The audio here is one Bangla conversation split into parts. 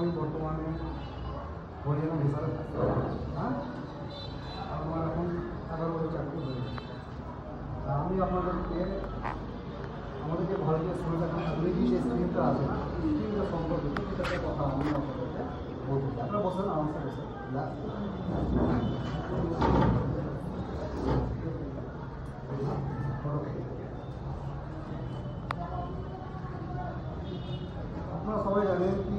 আমি বর্তমানে হরিয়ানা ভিসারে থাকি। হ্যাঁ, আমার এখন 11 বছর চাকরি হয়েছে। আমি আপনাদেরকে আমাদের যে ভারতীয় সংবিধান যে স্কিমটা আছে না, স্কিমটা সম্পর্কিত সেটাতে কথা আমি আপনাদেরকে বলতে চাই। আপনারা বসেন, আমার সাথে বসেন। আপনারা সবাই জানেন কি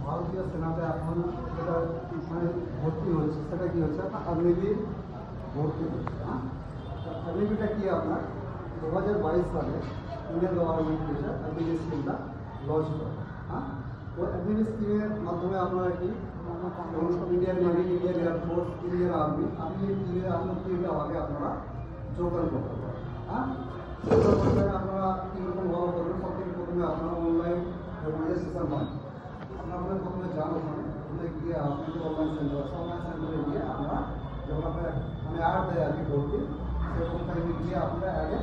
ভারতীয় সেনাতে এখন যেটা মানে ভর্তি হচ্ছে সেটা কি হচ্ছে আপনার অগ্নিবীর ভর্তি হচ্ছে। হ্যাঁ, অগ্নিবীরটা কি আপনার 2022 সালে ইন্ডিয়ান গভর্নমেন্ট থেকে অগ্নিবীর স্কিমটা লঞ্চ করে। হ্যাঁ, তো অগ্নিবীর স্কিমের মাধ্যমে আপনারা কি Indian navy, Indian air force, Indian army, আপনি আপনার তিনটা ভাগে আপনারা যোগদান করতে পারেন। হ্যাঁ, আপনারা কীরকম ভালো করবেন, সব থেকে প্রথমে আপনারা অনলাইন রেজিস্ট্রেশন হয়। আপনারা প্রথমে যান, ওখানে গিয়ে আপনাদের অনলাইন সেন্টার আছে, অনলাইন সেন্টারে গিয়ে আপনারা যখন আপনার মানে অ্যাড দেয় আর কি ভর্তি, সেরকম টাইমে গিয়ে আপনারা অ্যাডে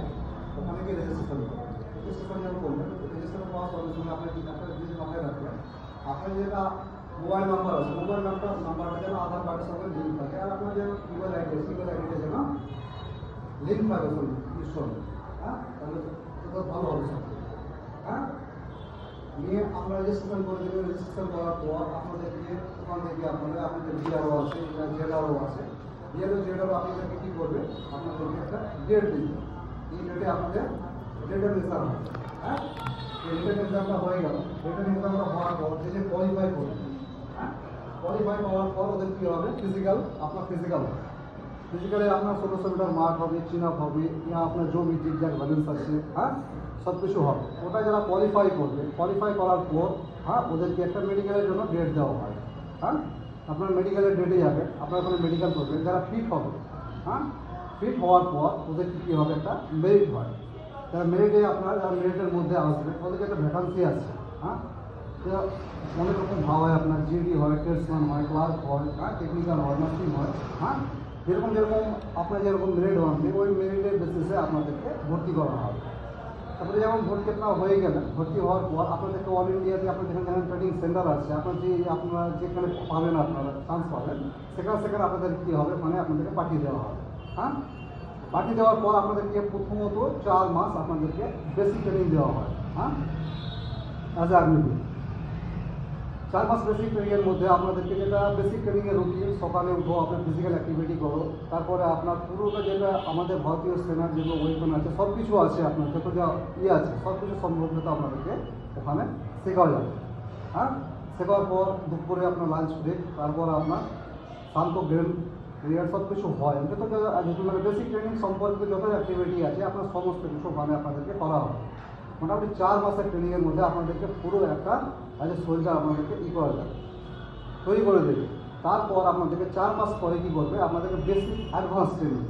ওখানে গিয়ে রেজিস্ট্রেশন করবেন। রেজিস্ট্রেশন যখন করবেন, রেজিস্ট্রেশন করার সঙ্গে সঙ্গে আপনার কি একটা জিনিস মাথায় রাখবেন, আপনার যেটা মোবাইল নাম্বার আছে, মোবাইল নাম্বারটা যেন আধার কার্ডের সঙ্গে লিঙ্ক থাকে, আর আপনার যে ইমেল আইডিটা যেন লিঙ্ক থাকে ওর সঙ্গে। হ্যাঁ, তাহলে এটা ভালো হবে সব। হ্যাঁ, নিয়ে আমরা রেজিস্ট্রেশন করে দেবেন। রেজিস্ট্রেশন করার পর আপনাদেরকে ওখান থেকে আপনাদের বিআরও আছে, জেডারও আছে। জেডারও আপনাদেরকে কী করবে, আপনাদেরকে একটা ডেট দিবে। এই ডেটে আপনাদের রিটার্ন এক্সাম হবে। হ্যাঁ, এই রিটার্ন এক্সামটা হয়ে গেল। রিটার্ন এক্সামটা হওয়ার পর যে কোয়ালিফাই করবে, হ্যাঁ, কোয়ালিফাই হওয়ার পর ওদের কী হবে, আপনার ফিজিক্যাল হবে। ফিজিক্যালে আপনার 1600 মিটার মার্ক হবে, চিন আপ হবে, আপনার জমি জিগজ্যাগ ব্যালেন্স আছে। হ্যাঁ, সব কিছু হবে। ওটা যারা কোয়ালিফাই করবে, কোয়ালিফাই করার পর হ্যাঁ ওদেরকে একটা মেডিকেলের জন্য ডেট দেওয়া হয়। হ্যাঁ, আপনার মেডিকেলের ডেটে যাবে, আপনার ওখানে মেডিকেল করবে। যারা ফিট হবে, হ্যাঁ, ফিট হওয়ার পর ওদেরকে কী হবে, একটা মেরিট হয়। যারা মেরিটে আপনার যারা মেরিটের মধ্যে আসবে ওদেরকে একটা ভ্যাকান্সি আছে। হ্যাঁ, অনেক রকম ভাব হয়, আপনার জিডি হয়, ট্রেডসম্যান হয়, ক্লার্ক হয়, হ্যাঁ, টেকনিক্যাল হয়, নার্সিং হয়। হ্যাঁ, যেরকম আপনার যেরকম মেরিট হবে ওই মেরিটের বেসিসে আপনাদেরকে ভর্তি করা হবে। তারপরে যেমন ভর্তি আপনারা হয়ে গেলেন, ভর্তি হওয়ার পর আপনাদেরকে অল ইন্ডিয়াতে আপনার যেখানে ট্রেনিং সেন্টার আছে, আপনারা যেখানে পাবেন, আপনারা চান্স পাবেন, সেখানে আপনাদের কী হবে, মানে আপনাদেরকে পাঠিয়ে দেওয়া হবে। হ্যাঁ, পাঠিয়ে দেওয়ার পর আপনাদেরকে প্রথমত 4 মাস আপনাদেরকে বেসিক ট্রেনিং দেওয়া হয়। হ্যাঁ, অ্যাজ এ আর্মি 4 মাস বেসিক ট্রেনিংয়ের মধ্যে আপনাদেরকে যেটা বেসিক ট্রেনিংয়ের রুটিন, সকালে উঠো, আপনার ফিজিক্যাল অ্যাক্টিভিটি করো, তারপরে আপনার পুরোটা যেটা আমাদের ভারতীয় সেনার যেগুলো ওয়েপন আছে সব কিছু আছে, আপনার যত যা আছে সব কিছু সম্পর্কিত আপনাদেরকে ওখানে শেখাও যাবে। হ্যাঁ, শেখার পর দুপুরে আপনার লাঞ্চ ব্রেক, তারপর আপনার শান্ত গেম ক্রিয়ার সব কিছু হয়। যত মানে বেসিক ট্রেনিং সম্পর্কিত যত অ্যাক্টিভিটি আছে আপনার সমস্ত কিছু ওখানে আপনাদেরকে করা হবে। মোটামুটি 4 মাসের ট্রেনিংয়ের মধ্যে আপনাদেরকে পুরো একটা অ্যাজ এ সোলজার আপনাদেরকে করা যাবে, তৈরি করে দেবে। তারপর আপনাদেরকে 4 মাস পরে কী করবে, আপনাদেরকে বেসিক অ্যাডভান্স ট্রেনিং,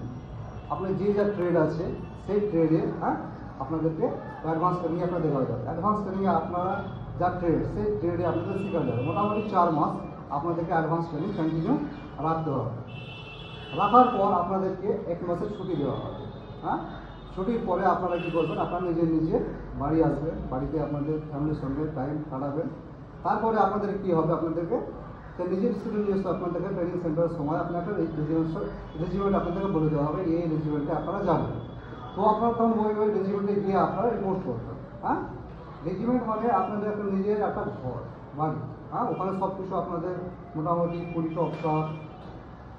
আপনার যে যা ট্রেড আছে সেই ট্রেডে হ্যাঁ আপনাদেরকে অ্যাডভান্স ট্রেনিং আপনাদের দেওয়া যাবে। অ্যাডভান্স ট্রেনিংয়ে আপনারা যা ট্রেড সেই ট্রেডে আপনাদের শেখা যাবে। মোটামুটি 4 মাস আপনাদেরকে অ্যাডভান্স ট্রেনিং কন্টিনিউ রাখতে হবে। রাখার পর আপনাদেরকে 1 মাসের ছুটি দেওয়া হবে। হ্যাঁ, ছুটির পরে আপনারা কী করবেন, আপনারা নিজে বাড়ি আসবেন, বাড়িতে আপনাদের ফ্যামিলির সঙ্গে টাইম কাটাবেন। তারপরে আপনাদের কী হবে, আপনাদেরকে নিজের স্টুডেন্ট যেহেতু আপনাদেরকে ট্রেনিং সেন্টারের সময় আপনার একটা রেজিমেন্ট আপনাদেরকে বলে দেওয়া হবে, এই রেজিমেন্টে আপনারা যাবেন। তো আপনারা তখন ওই রেজিমেন্টে গিয়ে আপনারা রিপোর্ট করবেন। হ্যাঁ, রেজিমেন্ট মানে আপনাদের একটা নিজের একটা ঘর বাড়ি। হ্যাঁ, ওখানে সব কিছু আপনাদের মোটামুটি 20টা অফিসার,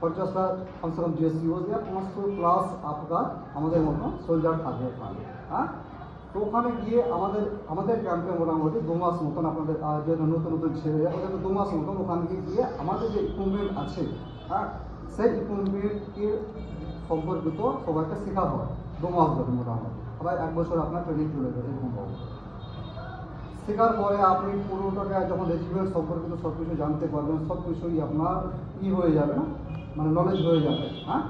50টা কমসে কম জিএসসিও, 500+ আপনার আমাদের মতো সোলজার থাকবে ওখানে। হ্যাঁ, তো ওখানে গিয়ে আমাদের ক্যাম্পে মোটামুটি 2 মাস মতন আপনাদের যে নতুন ছেড়ে যায় ওদের 2 মাস মতন ওখানে গিয়ে আমাদের যে ইকুইপমেন্ট আছে, হ্যাঁ, সেই ইকুইপমেন্টকে সম্পর্কিত সবাইকে শেখা হয় 2 মাস ধরে মোটামুটি। আবার 1 বছর আপনার ট্রেনিং চলে যাবে এরকমভাবে। শেখার পরে আপনি পুরোটাকে যখন রেজিমেন্ট সম্পর্কিত সব কিছু জানতে পারবেন, সব কিছুই আপনার হয়ে যাবে না, মানে নলেজ হয়ে যাবে। হ্যাঁ,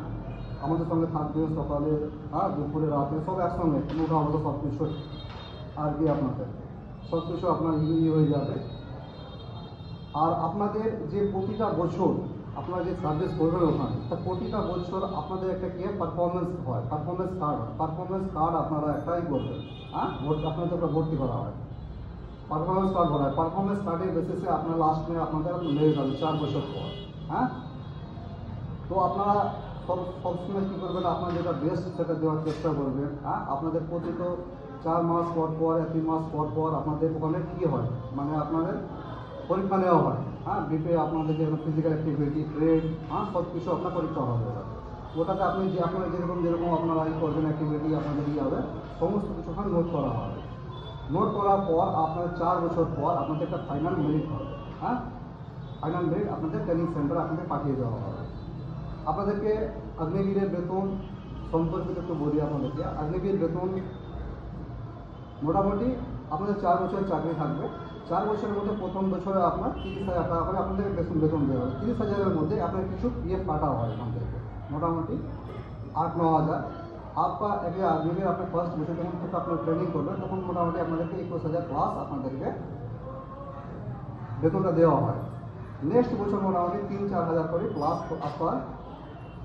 আমাদের সঙ্গে থাকবে সকালে, হ্যাঁ, দুপুরে, রাতে সব একসঙ্গে মোটামুটি সব কিছু আর কি আপনাদের সব কিছু আপনার হয়ে যাবে। আর আপনাদের যে প্রতিটা বছর আপনারা যে সার্ভিস করবেন ওখানে, তা প্রতিটা বছর আপনাদের একটা কি পারফরমেন্স হয়, পারফরমেন্স কার্ড আপনারা একটাই করবেন। হ্যাঁ, আপনাদের ভর্তি করা হয়। পারফরমেন্স স্টার্ট বলা হয়, পারফরমেন্স স্টার্টের বেসিসে আপনার লাস্ট মে আপনাদের লেগে যাবে 4 বছর পর। হ্যাঁ, তো আপনারা সবসময় কী করবেন, আপনার যেটা বেস্ট সেটা দেওয়ার চেষ্টা করবেন। হ্যাঁ, আপনাদের প্রতি তো 4 মাস পর পর 3 মাস পর পর আপনাদের ওখানে কী হয়, মানে আপনাদের পরীক্ষা নেওয়া হয়। হ্যাঁ, বিপে আপনাদের যে ফিজিক্যাল অ্যাক্টিভিটি, ট্রেড, হ্যাঁ, সব কিছু আপনার পরীক্ষা হবে। ওটাতে আপনি যে আপনার যেরকম আপনারা ই করবেন অ্যাক্টিভিটি আপনাদের ই হবে, সমস্ত কিছু ওখানে নোট করা হবে। নোট করার পর আপনার 4 বছর পর আপনাদের একটা ফাইনাল মেরিট হবে। হ্যাঁ, ফাইনাল মেরিট আপনাদের ট্রেনিং সেন্টারে আপনাদের পাঠিয়ে দেওয়া হবে। আপনাদেরকে অগ্নিবীরের বেতন সম্পর্কিত একটু বলি আপনাদেরকে। অগ্নিবীর বেতন মোটামুটি আপনাদের 4 বছরের চাকরি থাকবে। 4 বছরের মধ্যে প্রথম বছরে আপনার 30,000 টাকা করে আপনাদেরকে বেতন দেওয়া হবে। 30,000-এর মধ্যে আপনার কিছু পিএফ কাটা হয় এখান থেকে, মোটামুটি 8-9 হাজার। আপনার একে আগ্নিবীর আপনার ফার্স্ট বছর যখন থেকে আপনার ট্রেনিং করবেন তখন মোটামুটি আপনাদেরকে 21,000 প্লাস আপনাদেরকে বেতনটা দেওয়া হয়। নেক্সট বছর মোটামুটি 3-4 হাজার করে প্লাস আপনার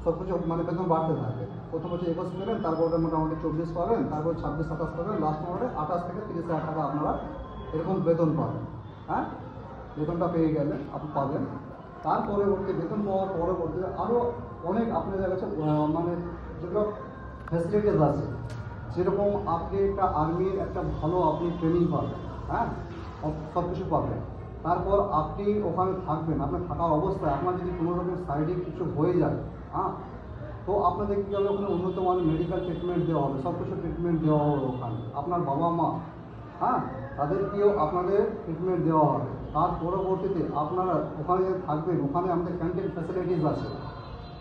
সব কিছু মানে বেতন বাড়তে থাকে। প্রথম বছর 21 পেলেন, তারপর ওটা মোটামুটি 24 পাবেন, তারপর 26-27 পাবেন, লাস্ট মোটামুটি 28 থেকে 30,000 টাকা আপনারা এরকম বেতন পাবেন। হ্যাঁ, বেতনটা পেয়ে গেলে আপনি পাবেন। তার পরবর্তী বেতন পাওয়ার পরবর্তীতে আরও অনেক আপনাদের কাছে মানে যেগুলো ফ্যাসিলিটিস আছে, যেরকম আপনি একটা আর্মির একটা ভালো আপনি ট্রেনিং পাবেন। হ্যাঁ, সব কিছু পাবেন। তারপর আপনি ওখানে থাকবেন, আপনার থাকার অবস্থায় আপনার যদি কোনো রকম সাইডে কিছু হয়ে যায়, হ্যাঁ, তো আপনাদের কী হবে, ওখানে উন্নত মানের মেডিকেল ট্রিটমেন্ট দেওয়া হবে, সব কিছু ট্রিটমেন্ট দেওয়া হবে ওখানে। আপনার বাবা মা, হ্যাঁ, তাদেরকেও আপনাদের ট্রিটমেন্ট দেওয়া হবে। তার পরবর্তীতে আপনারা ওখানে যে থাকবেন, ওখানে আমাদের ক্যান্টিন ফ্যাসিলিটিস আছে।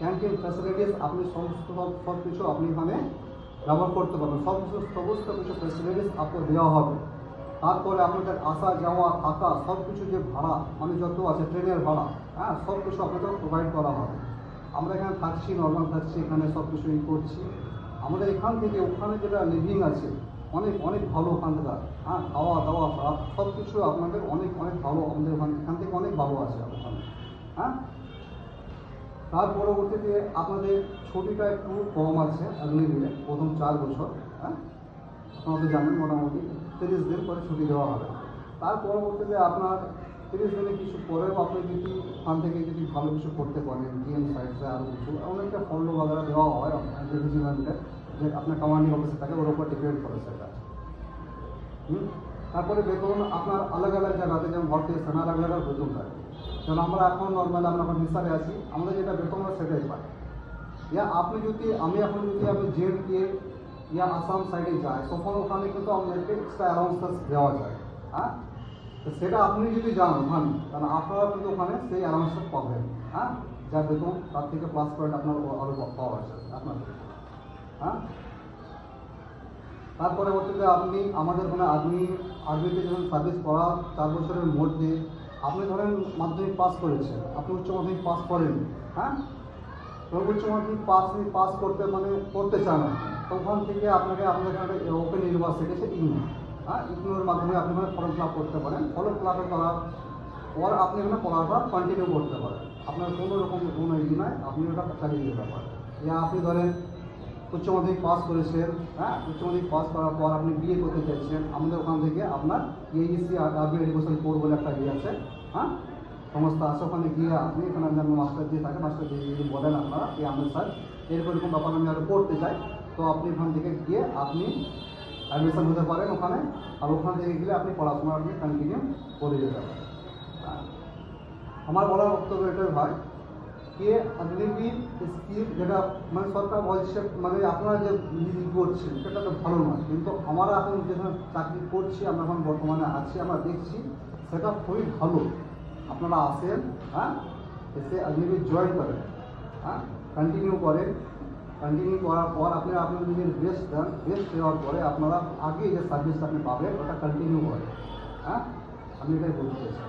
ক্যান্টিন ফ্যাসিলিটিস আপনি সব কিছু আপনি এখানে ব্যবহার করতে পারবেন, সমস্ত কিছু ফ্যাসিলিটিস আপনাকে দেওয়া হবে। তারপরে আপনাদের আসা যাওয়া থাকা সব কিছু যে ভাড়া মানে যত আছে ট্রেনের ভাড়া, হ্যাঁ, সব কিছু আপনাদের প্রোভাইড করা হবে। আমরা এখানে থাকছি, নর্মাল থাকছি, এখানে সব কিছু ই করছি। আমাদের এখান থেকে ওখানে যেটা লিভিং আছে অনেক অনেক ভালো ওখানকার। হ্যাঁ, খাওয়া দাওয়া সব কিছু আপনাদের অনেক অনেক ভালো, আমাদের এখান থেকে অনেক ভালো আছে ওখানে। হ্যাঁ, তার পরবর্তীতে আপনাদের ছুটিটা একটু কম আছে অগ্নিবীরে প্রথম 4 বছর। হ্যাঁ, আপনারা তো জানেন মোটামুটি 30 দিন করে ছুটি দেওয়া হবে। তার পরবর্তীতে আপনার 30 দিনে কিছু পরেও আপনি যদি ওখান থেকে যদি ভালো কিছু করতে পারেন, গেম সাইডসে আরও কিছু অনেকটা ফন্ড বাজারে দেওয়া হয় আপনার রেজিমেন্টের, যে আপনার কমান্ডিং অফিসে থাকে ওর উপর ডিপেন্ড করে সেটা। তারপরে বেতন আপনার আলাদা আলাদা জায়গাতে, যেমন ভারতীয় সেনা আলাদা আলাদা বেতন থাকে। যেমন আমরা এখন নর্মাল আমরা এখন হিসাবে আছি, আমাদের যেটা বেতন আমরা সেটাই পাই। আপনি যদি আমি জেএনকে ইয়া আসাম সাইডে যাই, তখন ওখানে কিন্তু আমাদেরকে এক্সট্রা অ্যালাউন্সেস দেওয়া যায়। হ্যাঁ, তো সেটা আপনি যদি যান ওখানে, তাহলে আপনারা কিন্তু ওখানে সেই অ্যালাউন্সেস পাবেন। হ্যাঁ, যা বেতন তার থেকে প্লাস পয়েন্ট আপনার আরও পাওয়া আছে আপনাদের। হ্যাঁ, তার পরবর্তীতে আপনি আমাদের ওখানে আর্মিতে যখন সার্ভিস করা 4 বছরের মধ্যে আপনি ধরেন মাধ্যমিক পাস করেছেন, আপনি উচ্চ মাধ্যমিক পাস করেন। হ্যাঁ, তো উচ্চ মাধ্যমিক পাস করতে চান, ওখান থেকে আপনাকে আপনাদের এখানে ওপেন ইউনিভার্সিটি আছে ইগনু। হ্যাঁ, ইগনুর মাধ্যমে আপনি ওখানে ফর্ম ফিল আপ করতে পারেন। ফর্ম ফিল আপ করার পর আপনি ওখানে পড়াটা কন্টিনিউ করতে পারেন। আপনার কোনো রকম কোনো ই নয়, আপনি ওটা চালিয়ে যেতে পারেন। আপনি ধরেন উচ্চ মাধ্যমিক পাস করেছেন, হ্যাঁ, উচ্চ মাধ্যমিক পাস করার পর আপনি বিয়ে করতে চাইছেন, আমাদের ওখান থেকে আপনার এইসি আর্মি এডুকেশন কোর্স বলে একটা ইয়ে আছে। হ্যাঁ, সংস্থা আছে, ওখানে গিয়ে আপনি এখানে মাস্টার দিয়ে থাকে, মাস্টার দিয়ে যদি বলেন আপনারা যে আমি স্যার এরকম ব্যাপার আমি আরও পড়তে চাই, তো আপনি ওখান থেকে গিয়ে আপনি অ্যাডমিশন হতে পারেন ওখানে। আর ওখান থেকে গেলে আপনি পড়াশোনা আপনি কন্টিনিউ করে যেতে পারেন। আমার বলার বক্তব্য এটাই ভাই, কে অগ্নিবীর স্কিম যেটা মানে সরকার বলছে, মানে আপনারা যে করছেন সেটা তো ভালো নয়, কিন্তু আমরা এখন যেখানে চাকরি করছি, আমরা এখন বর্তমানে আছি, আমরা দেখছি সেটা খুবই ভালো। আপনারা আসেন, হ্যাঁ, এসে অগ্নিবীর জয়েন করেন। হ্যাঁ, কন্টিনিউ করেন। কন্টিনিউ করার পর আপনি আপনার নিজের বেস্ট দেন, বেস্ট দেওয়ার পরে আপনারা আগে যে সার্ভিসটা আপনি পাবেন ওটা কন্টিনিউ করেন। হ্যাঁ, আমি এটাই বলতে চাইছি।